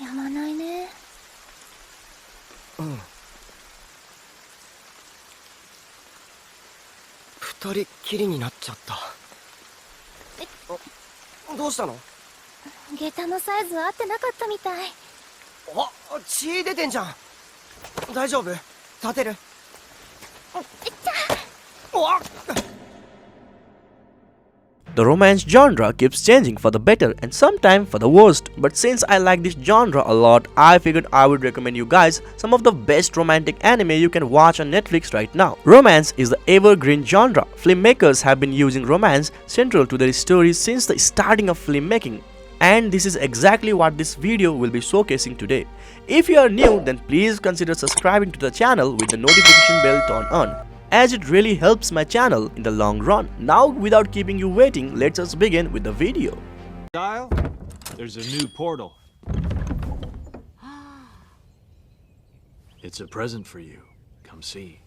やまないね。うん。二人っきりになっちゃった。どうしたの？下駄のサイズ合ってなかったみたい。あ、血出てんじゃん。大丈夫？立てる？The romance genre keeps changing for the better and sometimes for the worst, but since I like this genre a lot, I figured I would recommend you guys some of the best romantic anime you can watch on Netflix right now. Romance is the evergreen genre. Filmmakers have been using romance central to their stories since the starting of filmmaking. And this is exactly what this video will be showcasing today. If you are new, then please consider subscribing to the channel with the notification bell turned on, as it really helps my channel in the long run. Now, without keeping you waiting, let's just begin with the video. Dial, there's a new portal. It's a present for you. Come see.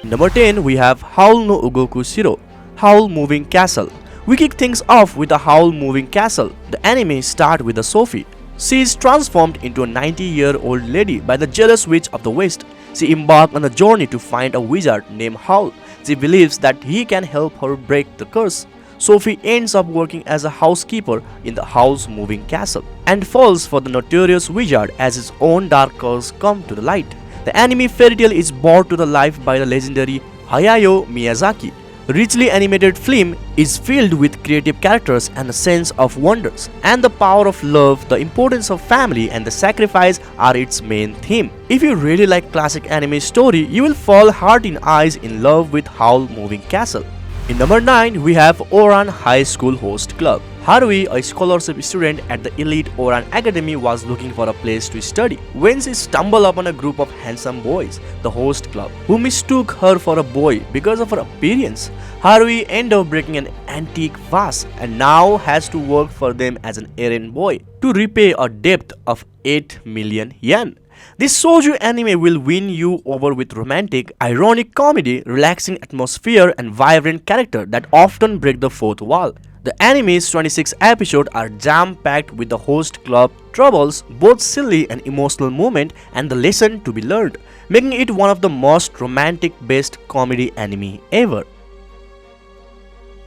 Number 10, we have Howl no Ugoku Shiro, Howl Moving Castle. We kick things off with the Howl Moving Castle. The anime starts with a Sophie. She is transformed into a 90-year-old lady by the jealous witch of the West. She embarks on a journey to find a wizard named Howl. She believes that he can help her break the curse. Sophie ends up working as a housekeeper in the Howl's Moving Castle and falls for the notorious wizard as his own dark curse comes to the light. The anime fairy tale is brought to the life by the legendary Hayao Miyazaki. The richly animated film is filled with creative characters and a sense of wonders, and the power of love, the importance of family, and the sacrifice are its main theme. If you really like classic anime story, you will fall heart and eyes in love with Howl Moving Castle. In number 9, we have Ouran High School Host Club. Harui, a scholarship student at the elite Ouran Academy, was looking for a place to study when she stumbled upon a group of handsome boys, the host club, who mistook her for a boy because of her appearance. Harui ended up breaking an antique vase and now has to work for them as an errand boy to repay a debt of 8 million yen. This shoujo anime will win you over with romantic, ironic comedy, relaxing atmosphere, and vibrant character that often break the fourth wall. The anime's 26 episodes are jam-packed with the host club troubles, both silly and emotional moments, and the lesson to be learned, making it one of the most romantic based comedy anime ever.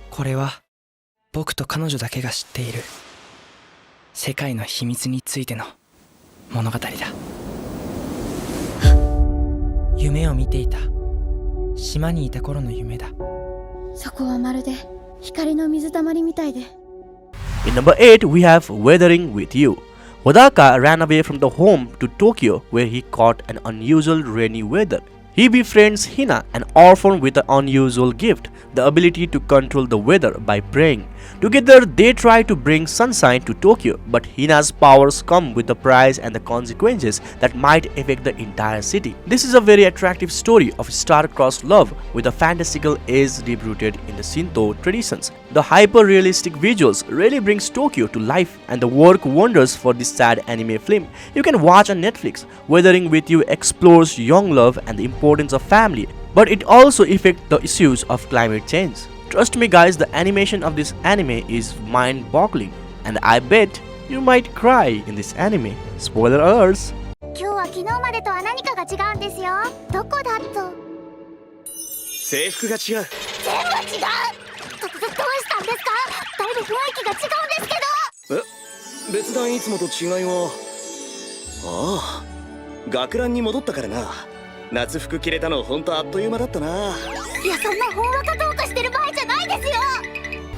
これは僕と彼女だけが知っている世界の秘密についての物語だ。夢を見ていた。島にいた頃の夢だ。そこはまるで光の水たまりみたいで。In number 8, we have Weathering with You. Wadaka ran away from the home to Tokyo where he caught an unusual rainy weather. He befriends Hina, an orphan with an unusual gift, the ability to control the weather by praying. Together, they try to bring sunshine to Tokyo, but Hina's powers come with a price and the consequences that might affect the entire city. This is a very attractive story of star-crossed love with a fantastical age deep-rooted in the Shinto traditions. The hyper-realistic visuals really brings Tokyo to life, and the work wonders for this sad anime film you can watch on Netflix. Weathering with You explores young love and the importance of family, but it also affects the issues of climate change. Trust me guys, the animation of this anime is mind-boggling, and I bet you might cry in this anime. Spoiler alerts! 今日は昨日までとは何かが違うんですよ。どこだと。制服が違う。全部違う。どうしたんですか？だいぶ雰囲気が違うんですけど。別段いつもと違いは。ああ、学ランに戻ったからな。夏服着れたのほんとあっという間だったな。いや、そんなほんわかどうかしてる場合じゃないですよ。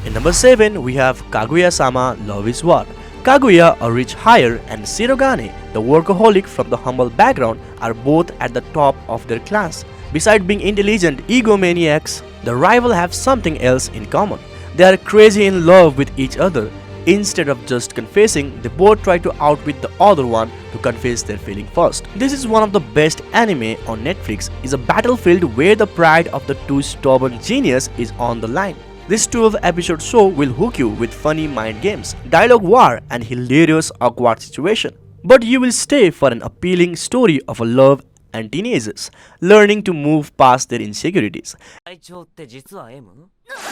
In number 7, we have Kaguya-sama Love is War. Kaguya, a rich hire, and Shirogane, the workaholic from the humble background, are both at the top of their class. Besides being intelligent egomaniacs, the rivals have something else in common. They are crazy in love with each other. Instead of just confessing, they both try to outwit the other one to confess their feeling first. This is one of the best anime on Netflix. It's a battlefield where the pride of the two stubborn geniuses is on the line. This 12-episode show will hook you with funny mind games, dialogue war, and hilarious awkward situation. but you will stay for an appealing story of a love and teenagers learning to move past their insecurities. 隊長って実は M？ なんでお前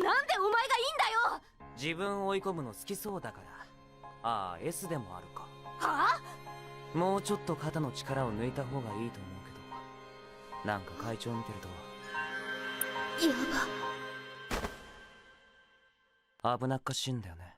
がいいんだよ。自分を追い込むの好きそうだから。ああ、S でもあるか。はあ。もうちょっと肩の力を抜いた方がいいと思うけど、なんか会長見てるとやば。危なっかしいんだよね。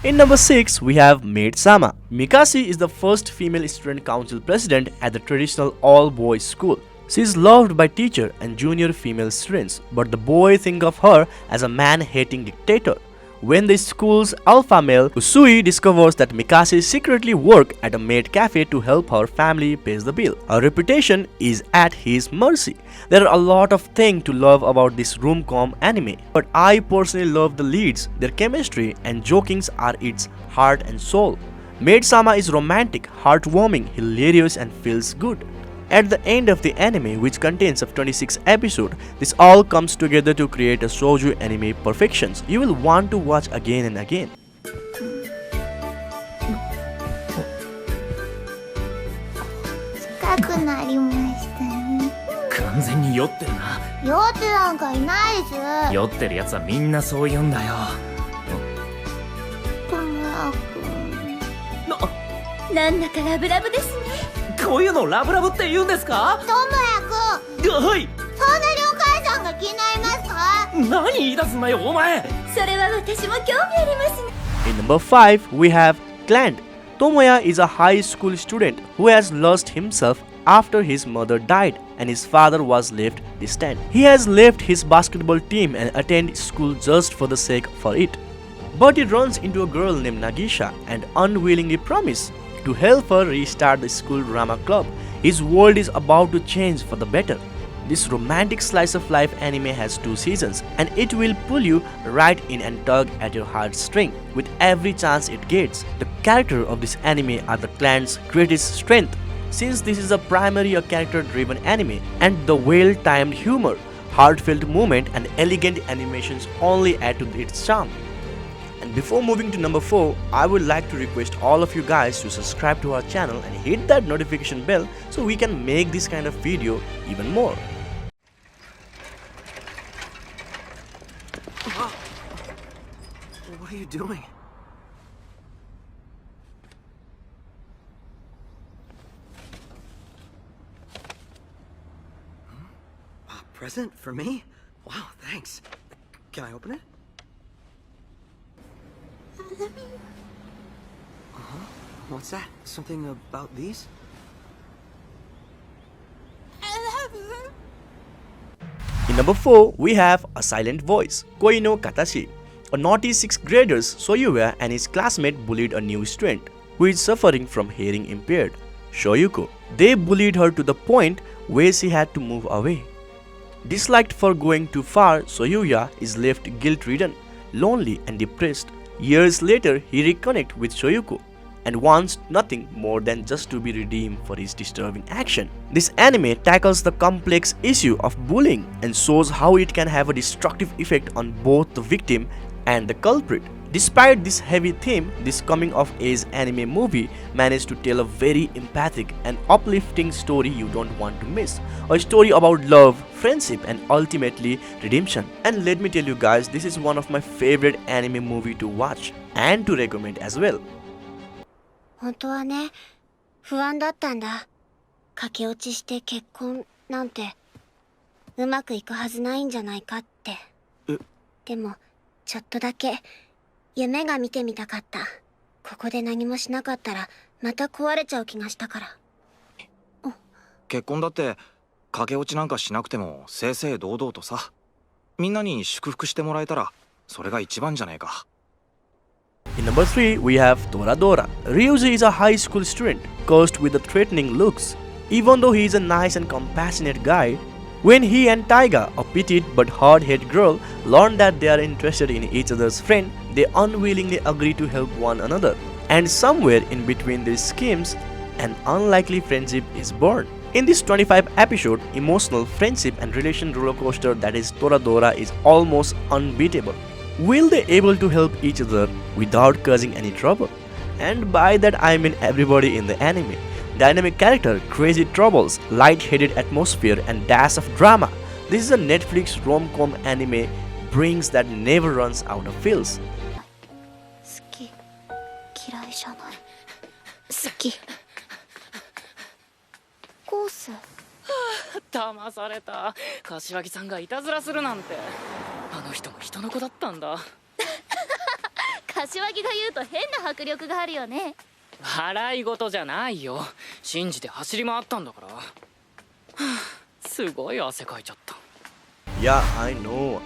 In number 6, we have Maid Sama. Mikasi is the first female student council president at the traditional all-boys school. She is loved by teacher and junior female students, but the boys think of her as a man-hating dictator. When the school's alpha male Usui discovers that Mikasi secretly works at a maid cafe to help her family pay the bill, her reputation is at his mercy. There are a lot of things to love about this rom-com anime, but I personally love the leads. Their chemistry and jokings are its heart and soul. Maid Sama is romantic, heartwarming, hilarious and feels good. At the end of the anime, which contains of 26 episodes, this all comes together to create a shoujo anime perfections you will want to watch again and again. 近くなりましたね。完全に酔ってるな。酔ってなんかいないです。酔ってるやつはみんなそう言うんだよ。ともやくん。なんだかラブラブですね。こういうのラブラブって言うんですか？ともやくん。はい。そんなにお母さんが気になりますか？何言い出すんだよお前。それは私も興味ありますね。In number 5, we have Clan. Tomoya is a high school student who has lost himself after his mother died and his father was left distant. He has left his basketball team and attend school just for the sake for it. But he runs into a girl named Nagisha and unwillingly promises to help her restart the school drama club. His world is about to change for the better. This romantic slice of life anime has 2 seasons and it will pull you right in and tug at your heartstring with every chance it gets. The character of this anime are the clan's greatest strength, since this is a primary a character-driven anime, and the well-timed humor, heartfelt movement and elegant animations only add to its charm. And before moving to number 4, I would like to request all of you guys to subscribe to our channel and hit that notification bell so we can make this kind of video even more. What are you doing? A present for me? Wow, thanks. Can I open it? What's that? Something about these? In number 4, we have A Silent Voice, Koi no Katashi. A naughty 6th grader Soyuya and his classmate bullied a new student who is suffering from hearing impaired, Shoyuko. They bullied her to the point where she had to move away. Disliked for going too far, Soyuya is left guilt-ridden, lonely and depressed. Years later, he reconnects with Shoyuko and wants nothing more than just to be redeemed for his disturbing action. This anime tackles the complex issue of bullying and shows how it can have a destructive effect on both the victim and the culprit. Despite this heavy theme, this coming-of-age anime movie managed to tell a very empathic and uplifting story you don't want to miss. A story about love, friendship and ultimately redemption. And let me tell you guys, this is one of my favorite anime movie to watch and to recommend as well. 本当はね、不安だったんだ。駆け落ちして結婚なんてうまくいくはずないんじゃないかって。でもちょっとだけ夢が見てみたかった。ここで何もしなかったらまた壊れちゃう気がしたから。結婚だって駆け落ちなんかしなくても正々堂々とさ。みんなに祝福してもらえたらそれが一番じゃねえか。In number 3, we have Toradora. Ryuji is a high school student, cursed with the threatening looks. Even though he is a nice and compassionate guy, when he and Taiga, a petite but hard-headed girl, learn that they are interested in each other's friend, they unwillingly agree to help one another. And somewhere in between these schemes, an unlikely friendship is born. In this 25 episode, emotional friendship and relation rollercoaster that is Toradora is almost unbeatable. Will they able to help each other without causing any trouble? and by that I mean everybody in the anime. Dynamic character, crazy troubles, light-headed atmosphere and dash of drama. This is a Netflix rom-com anime brings that never runs out of feels. 好き嫌いじゃない好きコース騙された。柏木さんがいたずらするなんて。あの人も人の子だったんだ。柏木が言うと変な迫力があるよね。笑い事じゃないよ。信じて走り回ったんだから。はあ、すごい汗かいちゃった。 Yeah, I know.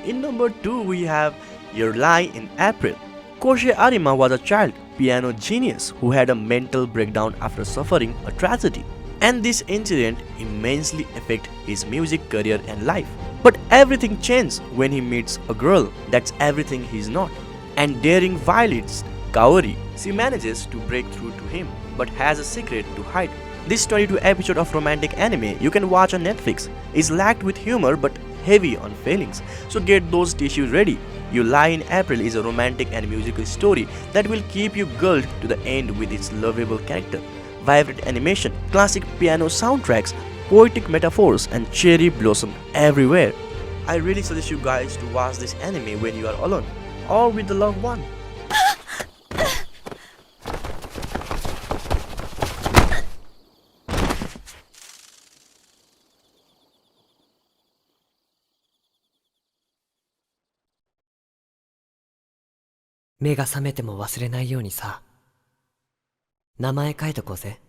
In number 2 we have Your Lie in April. Koshi Arima was a child piano genius who had a mental breakdown after suffering a tragedy. And this incident immensely affected his music career and life. But everything changed when he meets a girl that's everything he's not. And daring violinist Kaori, she manages to break through to him but has a secret to hide. This 22 episode of romantic anime you can watch on Netflix is lacked with humor but heavy on feelings. So get those tissues ready. Your Lie in April is a romantic and musical story that will keep you glued to the end with its lovable character, vibrant animation, classic piano soundtracks, poetic metaphors and cherry blossom everywhere. I really suggest you guys to watch this anime when you are alone or with the loved one. 目が覚めても忘れないようにさ。名前書いとこうぜ。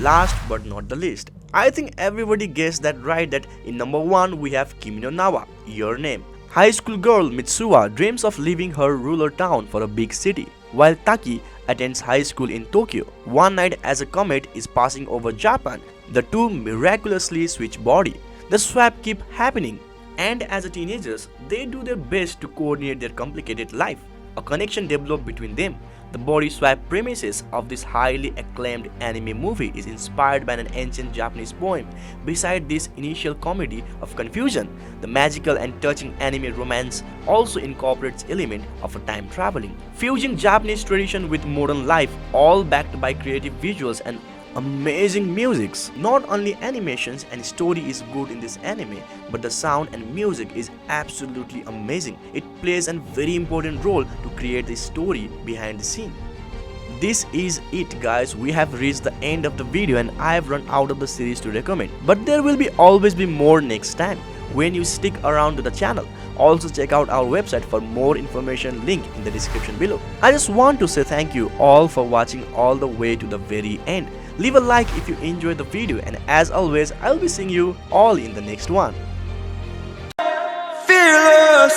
Last but not the least, I think everybody guessed that right that in number 1 we have Kimi no Nawa, Your Name. High school girl Mitsuha dreams of leaving her rural town for a big city, while Taki attends high school in Tokyo. One night as a comet is passing over Japan, the two miraculously switch body. The swap keep happening, and as a teenagers, they do their best to coordinate their complicated life. A connection developed between them. The body swap premises of this highly acclaimed anime movie is inspired by an ancient Japanese poem. Beside this initial comedy of confusion, the magical and touching anime romance also incorporates element of a time traveling, fusing Japanese tradition with modern life, all backed by creative visuals and amazing musics. Not only animations and story is good in this anime, but the sound and music is absolutely amazing. It plays a very important role to create the story behind the scene. This is it guys, we have reached the end of the video and I have run out of the series to recommend. But there will always be more next time when you stick around to the channel. Also check out our website for more information, link in the description below. I just want to say thank you all for watching all the way to the very end. Leave a like if you enjoyed the video and as always I'll be seeing you all in the next one. Fearless.